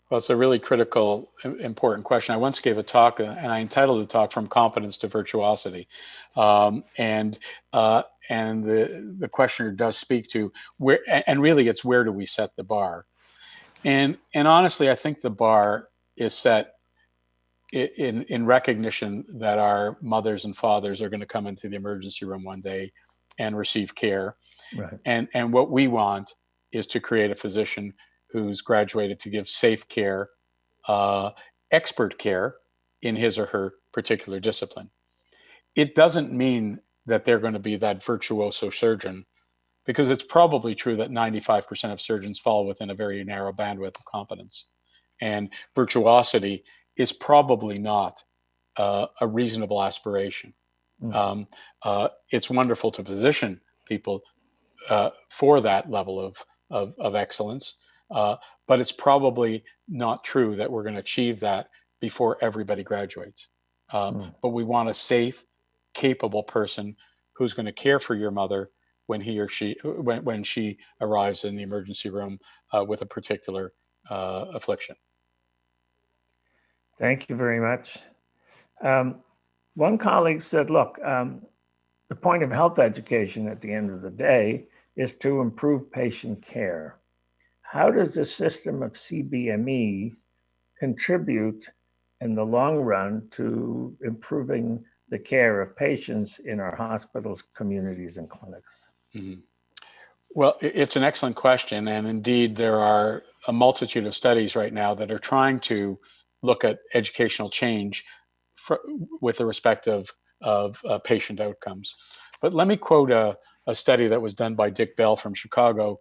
Well, it's a really critical, important question. I once gave a talk, and I entitled the talk "From Competence to Virtuosity," and the questioner does speak to where, and really, it's where do we set the bar? And honestly, I think the bar is set in recognition that our mothers and fathers are going to come into the emergency room one day and receive care, right? And what we want is to create a physician who's graduated to give safe care, expert care in his or her particular discipline. It doesn't mean that they're going to be that virtuoso surgeon, because it's probably true that 95% of surgeons fall within a very narrow bandwidth of competence. And virtuosity is probably not a reasonable aspiration. It's wonderful to position people for that level of excellence, but it's probably not true that we're going to achieve that before everybody graduates. But we want a safe, capable person who's going to care for your mother when he or she when she arrives in the emergency room with a particular affliction. Thank you very much. One colleague said, look, the point of health education at the end of the day is to improve patient care. How does the system of CBME contribute in the long run to improving the care of patients in our hospitals, communities, and clinics? Mm-hmm. Well, it's an excellent question. And indeed, there are a multitude of studies right now that are trying to look at educational change with the respect of patient outcomes. But let me quote a study that was done by Dick Bell from Chicago,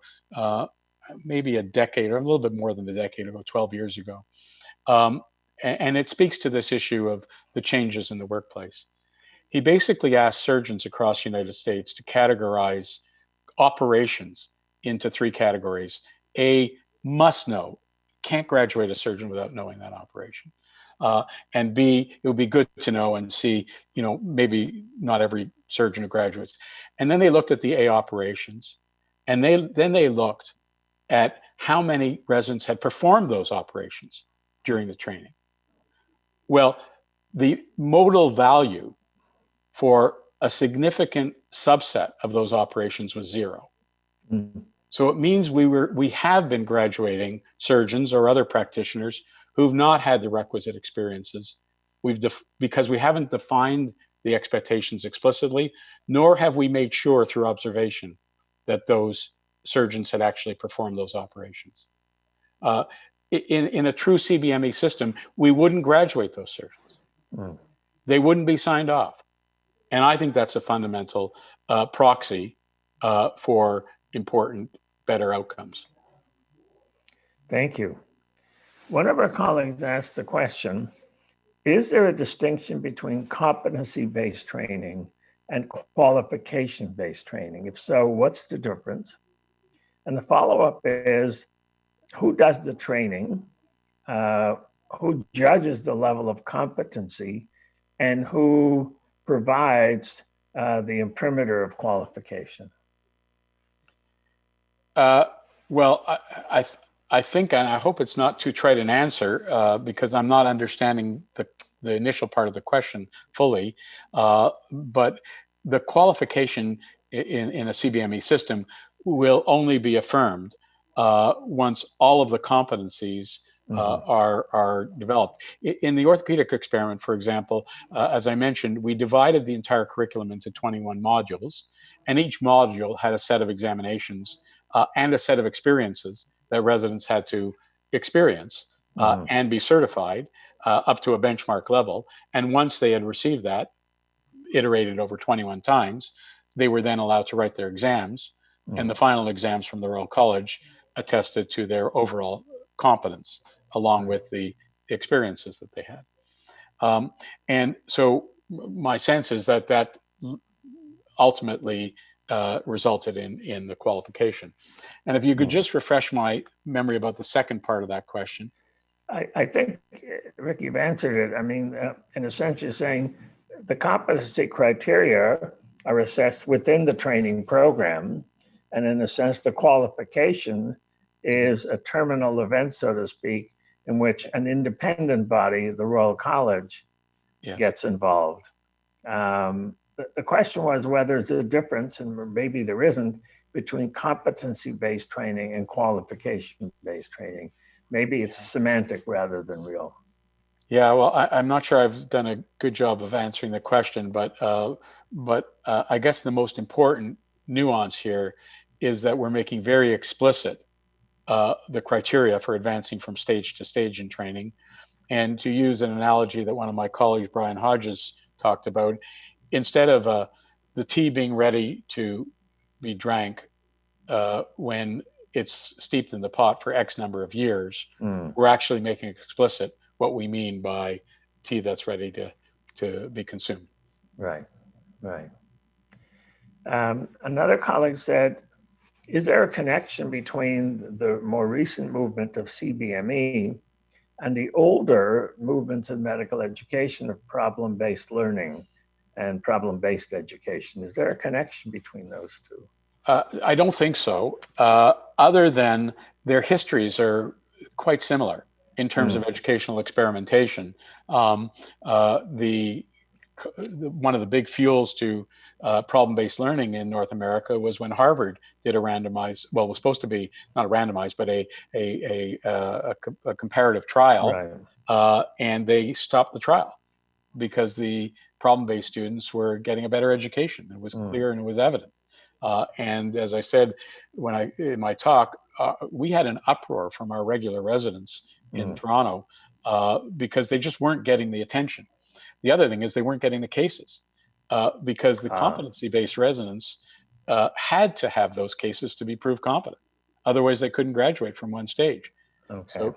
maybe a decade or a little bit more than a decade ago, 12 years ago. And it speaks to this issue of the changes in the workplace. He basically asked surgeons across the United States to categorize operations into three categories. A, must know. Can't graduate a surgeon without knowing that operation. And B, it would be good to know, and C, maybe not every surgeon who graduates. And then they looked at the A operations, and then they looked at how many residents had performed those operations during the training. Well, the modal value for a significant subset of those operations was 0. Mm-hmm. So it means we have been graduating surgeons or other practitioners who've not had the requisite experiences. Because we haven't defined the expectations explicitly, nor have we made sure through observation that those surgeons had actually performed those operations. In a true CBME system, we wouldn't graduate those surgeons. Mm. They wouldn't be signed off. And I think that's a fundamental proxy for important, better outcomes. Thank you. One of our colleagues asked the question, is there a distinction between competency-based training and qualification-based training? If so, what's the difference? And the follow-up is, who does the training? Who judges the level of competency? And who provides the imprimatur of qualification? Well, I think, and I hope it's not too trite an answer, because I'm not understanding the initial part of the question fully, but the qualification in a CBME system will only be affirmed once all of the competencies are developed. In the orthopedic experiment, for example, as I mentioned, we divided the entire curriculum into 21 modules, and each module had a set of examinations and a set of experiences that residents had to experience and be certified up to a benchmark level. And once they had received that, iterated over 21 times, they were then allowed to write their exams. And the final exams from the Royal College attested to their overall competence, along with the experiences that they had. And so my sense is that ultimately resulted in the qualification. And if you could just refresh my memory about the second part of that question. I think, Rick, you've answered it. I mean, in a sense, you're saying the competency criteria are assessed within the training program. And in a sense, the qualification is a terminal event, so to speak, in which an independent body, the Royal College, gets involved. The question was whether there's a difference, and maybe there isn't, between competency-based training and qualification-based training. Maybe it's semantic rather than real. Yeah, well, I'm not sure I've done a good job of answering the question, but I guess the most important nuance here is that we're making very explicit the criteria for advancing from stage to stage in training. And to use an analogy that one of my colleagues, Brian Hodges, talked about, instead of the tea being ready to be drank when it's steeped in the pot for X number of years, we're actually making explicit what we mean by tea that's ready to be consumed. Right, right. Another colleague said, is there a connection between the more recent movement of CBME and the older movements in medical education of problem-based learning and problem-based education? Is there a connection between those two? I don't think so, other than their histories are quite similar in terms of educational experimentation. One of the big fuels to problem-based learning in North America was when Harvard did a randomized, well, it was supposed to be not a randomized, but a comparative trial, and they stopped the trial because the problem-based students were getting a better education. It was clear and it was evident. And as I said in my talk, we had an uproar from our regular residents in Toronto because they just weren't getting the attention. The other thing is they weren't getting the cases because the competency-based residents had to have those cases to be proved competent. Otherwise, they couldn't graduate from one stage. Okay.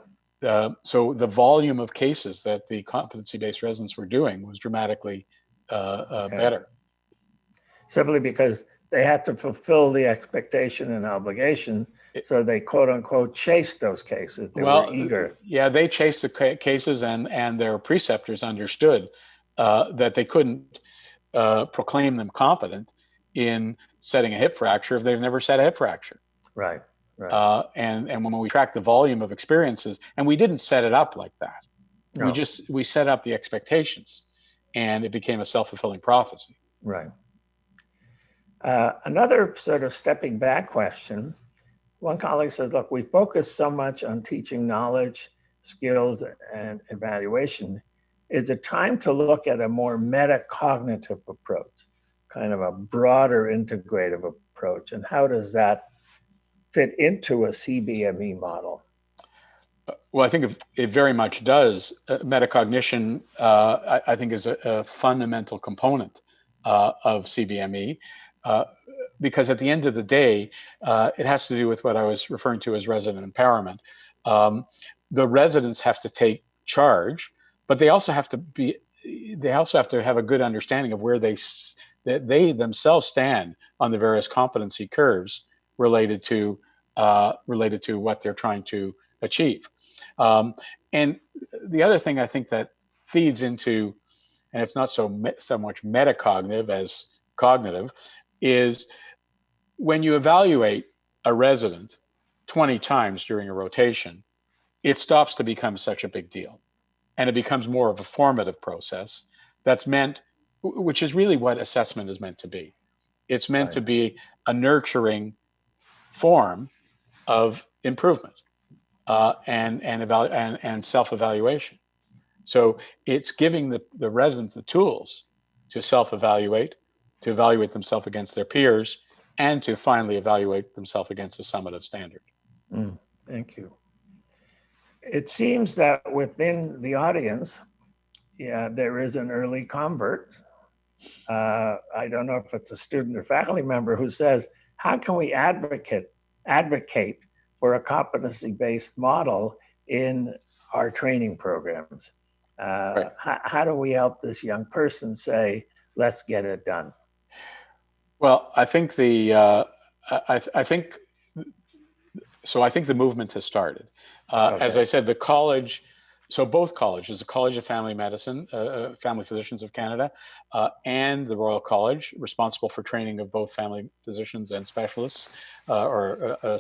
So the volume of cases that the competency-based residents were doing was dramatically better. Simply because they had to fulfill the expectation and obligation, so they quote unquote chased those cases. They were eager. Yeah, they chased the cases, and their preceptors understood that they couldn't proclaim them competent in setting a hip fracture if they've never set a hip fracture. Right, right. And when we track the volume of experiences, and we didn't set it up like that. No. We set up the expectations, and it became a self-fulfilling prophecy. Right. Another sort of stepping back question. One colleague says, look, we focus so much on teaching knowledge, skills, and evaluation. Is it time to look at a more metacognitive approach, kind of a broader integrative approach? And how does that fit into a CBME model? Well, I think it very much does. Metacognition, I think, is a fundamental component of CBME. Because at the end of the day, it has to do with what I was referring to as resident empowerment. The residents have to take charge, but they also have to have a good understanding of where they themselves stand on the various competency curves related to what they're trying to achieve. And the other thing I think that feeds into, and it's not so much metacognitive as cognitive, is when you evaluate a resident 20 times during a rotation, it stops to become such a big deal. And it becomes more of a formative process that's meant, which is really what assessment is meant to be. It's meant to be a nurturing form of improvement and self-evaluation. So it's giving the residents the tools to self-evaluate, to evaluate themselves against their peers, and to finally evaluate themselves against a summative standard. Thank you. It seems that within the audience, there is an early convert. I don't know if it's a student or faculty member who says, how can we advocate for a competency-based model in our training programs? How do we help this young person say, let's get it done? Well, I think I think the movement has started. As I said, the college, so both colleges, the College of Family Medicine, Family Physicians of Canada, and the Royal College, responsible for training of both family physicians and specialists medical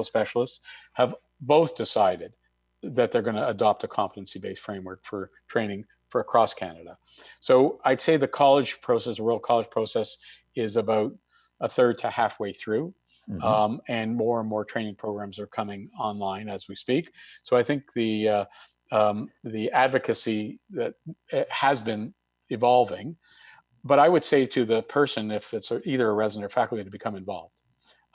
specialists, have both decided that they're going to adopt a competency-based framework for training for across Canada. So I'd say the college process, the Royal College process, is about a third to halfway through. And more training programs are coming online as we speak. So I think the advocacy that has been evolving, but I would say to the person, if it's either a resident or faculty, to become involved.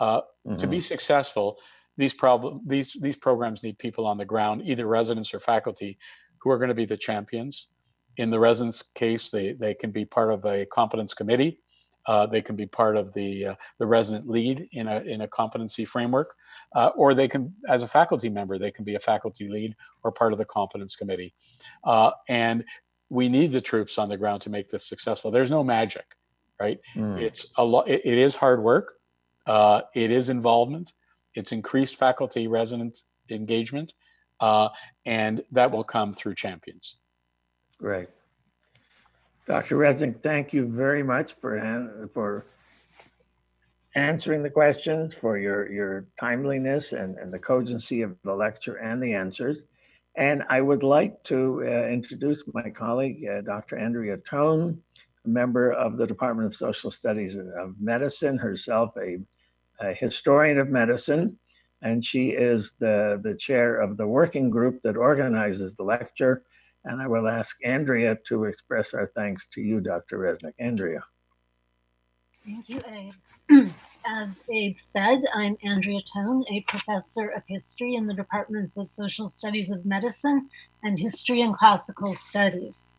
To be successful, these programs need people on the ground, either residents or faculty, who are going to be the champions. In the residents' case, they can be part of a competence committee. They can be part of the resident lead in a competency framework, or they can, as a faculty member, they can be a faculty lead or part of the competence committee. And we need the troops on the ground to make this successful. There's no magic, right? It's a lot. It is hard work. It is involvement. It's increased faculty resident engagement, and that will come through champions. Great. Dr. Reznick, thank you very much for answering the questions, for your timeliness and the cogency of the lecture and the answers. And I would like to introduce my colleague, Dr. Andrea Tone, a member of the Department of Social Studies of Medicine, herself a historian of medicine, and she is the chair of the working group that organizes the lecture. And I will ask Andrea to express our thanks to you, Dr. Reznick. Andrea. Thank you, Abe. As Abe said, I'm Andrea Tone, a professor of history in the Departments of Social Studies of Medicine and History and Classical Studies.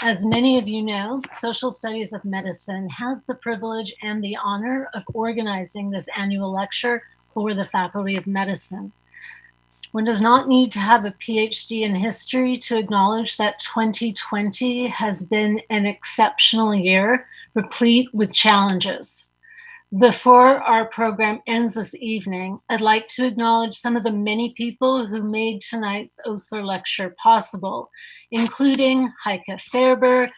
As many of you know, Social Studies of Medicine has the privilege and the honor of organizing this annual lecture for the Faculty of Medicine. One does not need to have a PhD in history to acknowledge that 2020 has been an exceptional year, replete with challenges. Before our program ends this evening, I'd like to acknowledge some of the many people who made tonight's Osler Lecture possible, including Heike Ferber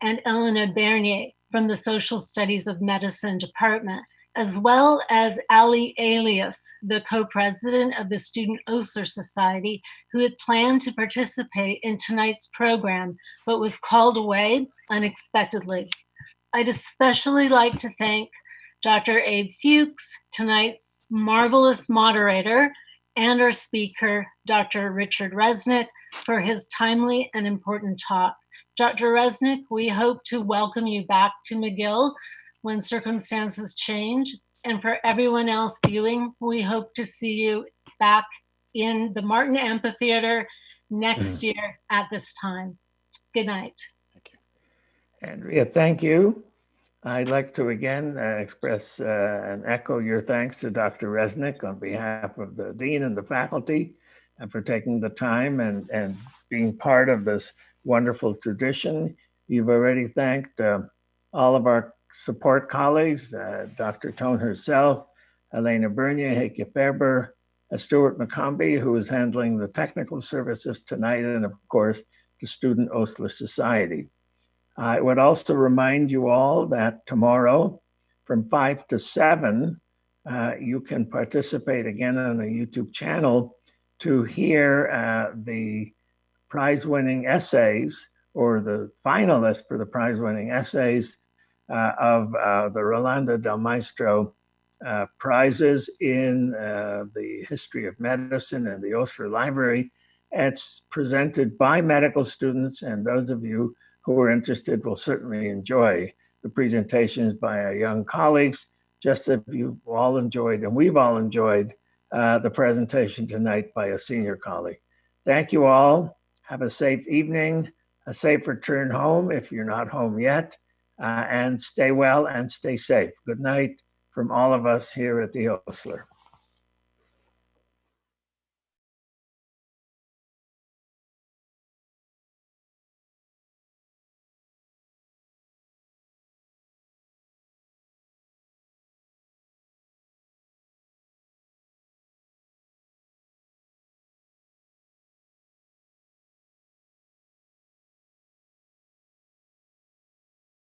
and Elena Bernier from the Social Studies of Medicine Department, as well as Ali Alias, the co-president of the Student Osler Society, who had planned to participate in tonight's program, but was called away unexpectedly. I'd especially like to thank Dr. Abe Fuchs, tonight's marvelous moderator, and our speaker, Dr. Richard Reznick, for his timely and important talk. Dr. Reznick, we hope to welcome you back to McGill when circumstances change. And for everyone else viewing, we hope to see you back in the Martin Amphitheater next year at this time. Good night. Thank you. Andrea, thank you. I'd like to again express and echo your thanks to Dr. Reznick on behalf of the Dean and the faculty and for taking the time and being part of this wonderful tradition. You've already thanked all of our support colleagues, Dr. Tone herself, Elena Bernier, Heike Ferber, Stuart McCombie, who is handling the technical services tonight, and of course, the Student Osler Society. I would also remind you all that tomorrow from 5 to 7, you can participate again on the YouTube channel to hear the prize-winning essays or the finalists for the prize-winning essays of the Rolando Del Maestro prizes in the history of medicine and the Osler Library. It's presented by medical students, and those of you who are interested will certainly enjoy the presentations by our young colleagues, just as you've all enjoyed, and we've all enjoyed the presentation tonight by a senior colleague. Thank you all. Have a safe evening, a safe return home if you're not home yet, and stay well and stay safe. Good night from all of us here at the Osler.